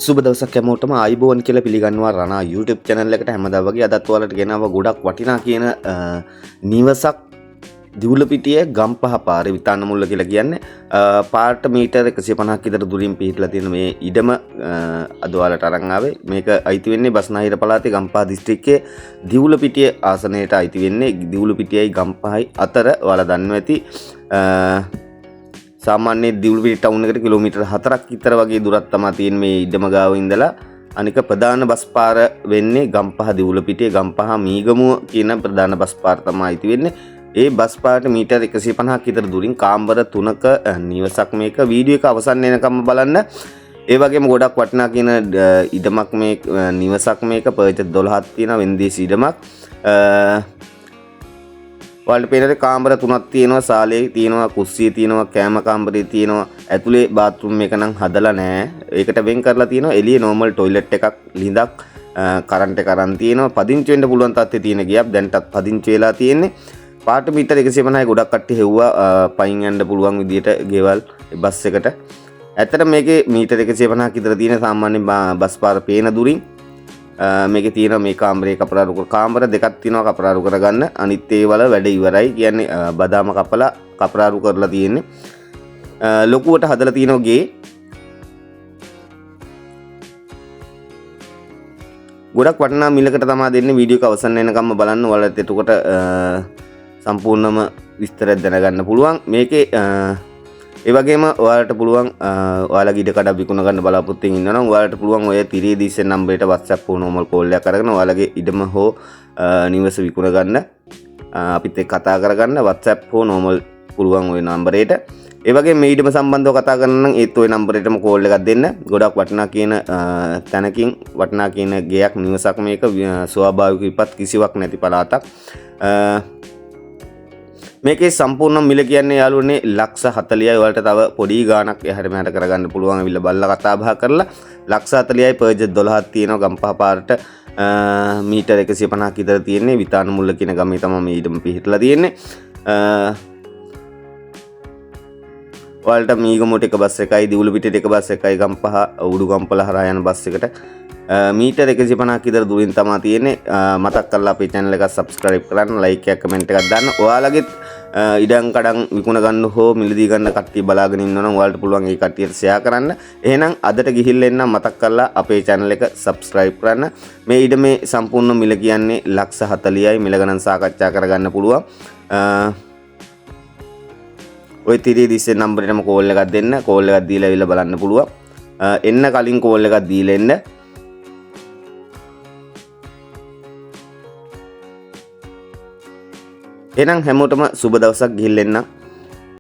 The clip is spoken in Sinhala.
සුබ දවසක් හැමෝටම ආයිබෝන් කියලා පිළිගන්නවා රණා YouTube channel එකට හැමදා වගේ අදත් ඔයාලට ගෙනාවා ගොඩක් වටිනා කියන නිවසක් දිවුලපිටියේ ගම්පහ පාරේ විතාන මුල්ල කියලා කියන්නේ පාට මීටර 150ක් විතර දුරින් පිහිටලා තියෙන මේ ඉඩම අද ඔයාලට අරන් ආවේ මේක අයිති වෙන්නේ බස්නාහිර පළාතේ ගම්පහ දිස්ත්‍රික්කයේ දිවුලපිටියේ ආසනයට අයිති වෙන්නේ දිවුලපිටියයි ගම්පහයි අතර ඔයාලා දන්නවා ඇති सामान्य दिवुलपिटी टाउन එකට කිලෝමීටර් 4ක් විතර වගේ දුරක් තමයි තියෙන්නේ මේ ඉඩම ගාව ඉඳලා අනික ප්‍රධාන බස් පාර වෙන්නේ ගම්පහ දිවුලපිටියේ ගම්පහ මීගමුව කියන ප්‍රධාන බස් පාර තමයි ඉති වෙන්නේ ඒ බස් පාරට මීටර් 150ක් විතර දුරින් කාමර 3ක නිවසක් මේක වීඩියෝ එක අවසන් වෙනකම් බලන්න ඒ වගේම ගොඩක් වටිනා කියන ඉඩමක් මේ නිවසක් මේක පර්චස් 12ක් තියෙන වෙන්දේසි ඉඩමක් වලට පේනට කාමර 3ක් තියෙනවා සාලේ තියෙනවා කුස්සිය තියෙනවා කෑම කාමරේ තියෙනවා ඇතුලේ බාත්රූම් එක නම් හදලා නැහැ ඒකට වෙන් කරලා තියෙනවා එළියේ normal toilet එකක් ලිඳක් කරන්ට් එක අරන් තියෙනවා පදිංචි වෙන්න පුළුවන් තත්ත්වයේ තියෙන ගියක් දැන්ටත් පදිංචි වෙලා තියෙන්නේ පාට මීටර 150යි ගොඩක් කට්ටිය හෙව්වා පයින් යන්න පුළුවන් විදියට ගෙවල් බස් එකට ඇත්තට මේකේ මීටර 150ක් විතර තියෙන සාමාන්‍ය බස් පාර පේන දුරින් මේකේ තියෙන මේ කාමරේ කපරාරු කාමර දෙකක් තියෙනවා කපරාරු කරගන්න අනිත් ඒවල වැඩ ඉවරයි කියන්නේ බදාම කපලා කපරාරු කරලා තියෙන්නේ ලොකුවට හදලා තියෙනවා ගේ ගොඩක් වටිනා මිලකට තමයි දෙන්නේ වීඩියෝ එක අවසන් වෙනකම්ම බලන්න ඔයාලට එතකොට සම්පූර්ණම විස්තරයක් දැනගන්න පුළුවන් මේකේ ඒ වගේම ඔයාලට පුළුවන් ඔයාලගේ ඉඩ කඩ විකුණ ගන්න බලාපොරොත්තු වෙන ඉන්නවා නම් ඔයාලට පුළුවන් ඔය තිරේ දීසෙන් නම්බරයට WhatsApp හෝ normal call එකක් අරගෙන ඔයාලගේ ඉඩම හෝ නිවස විකුණ ගන්න අපිත් එක්ක කතා කරගන්න WhatsApp හෝ normal පුළුවන් ওই නම්බරයට ඒ වගේම මේ ඉඩම සම්බන්ධව කතා කරන්න නම් ඒත් ওই නම්බරයටම call එකක් දෙන්න ගොඩක් වටිනා කියන තැනකින් වටිනා කියන ගෙයක් නිවසක් මේක ස්වාභාවික විපත් කිසිවක් නැති පළාතක් මේකේ සම්පූර්ණ මිල කියන්නේ යාළුවනේ ලක්ෂ 40යි වලට තව පොඩි ගාණක් එහාට මෙහාට කරගන්න පුළුවන් අවිල්ල බල්ලා කතා බහ කරලා ලක්ෂ 40යි පර්චස් 12ක් තියෙනවා ගම්පහ පාරට මීටර 150ක් විතර තියෙන්නේ විතාන මුල්ල කියන ගමේ තමයි මේ ඊටම පිහිටලා තියෙන්නේ ඔයාලට මීගමුවට එක බස් එකයි දිවුලපිටියට එක බස් එකයි ගම්පහ උඩුගම්පල හරහා යන බස් එකට මීටර 150ක් විතර දුරින් තමයි තියෙන්නේ මතක් කරලා අපේ channel එක subscribe කරන්න like එකක් comment එකක් දාන්න ඔයාලගෙත් ඉඩම් කඩම් විකුණ ගන්න හෝ මිලදී ගන්න කට්ටිය බලාගෙන ඉන්නවා නම් ඔයාලට පුළුවන් ඒ කට්ටියට share කරන්න එහෙනම් අදට ගිහිල්ලා එන්න මතක් කරලා අපේ channel එක subscribe කරන්න මේ ඉඩමේ සම්පූර්ණ මිල කියන්නේ ලක්ෂ 40යි මිල ගණන් සාකච්ඡා කරගන්න පුළුවන් ඔය තිරේ දිස්සේ නම්බරේටම කෝල් එකක් දෙන්න කෝල් එකක් දීලා ඉවිල්ලා බලන්න පුළුවන් එන්න කලින් කෝල් එකක් දීලා එන්න එහෙනම් හැමෝටම සුබ දවසක් ගිහිල්ලා එන්න